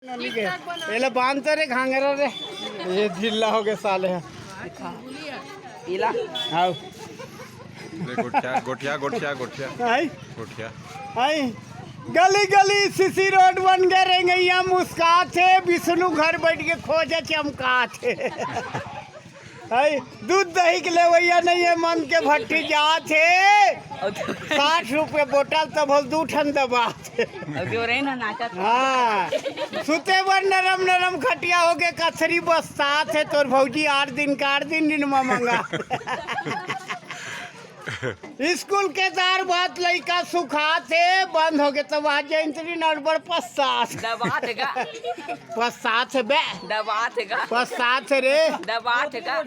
ये बांध रे घांगरा रे ये ढीला हो गए साले हैं पीला आओ गोठिया गोठिया गोठिया गोठिया आई गोठिया आई गली गली सीसी रोड बन गए रेंगैया मुस्का थे विष्णु घर बैठ के खोजे चमका थे आई दूध दही के लेवैया नहीं है मन के भट्टी जा थे 60 रुपये बोतल तब दू ठन दबा थे हाँ सुते बर नरम नरम खटिया हो गए कचरी बसता थे तोर भौजी 8 दिन में मंगा स्कूल के दार बात लड़का सुखा थे बंद हो गए तब आज जयंती नड़बड़ पश्चात पश्चात रे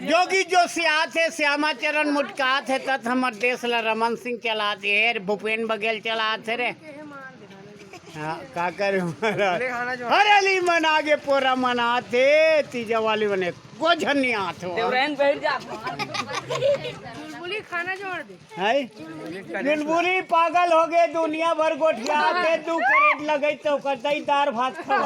जोगी जोशिया थे श्यामा चरण मुटका थे तथ हमारे देश ला रमन सिंह चलाते है भूपेन बघेल चलाते रे हाँ का करे हर अली मन आगे पोरा मनाते तीजा वाली बने को झन्नी आते खाना जोड़ दे बुलबुली पागल हो गए दुनिया भर गोठिया के 2 करेट लगे तो करता ही दार भात खा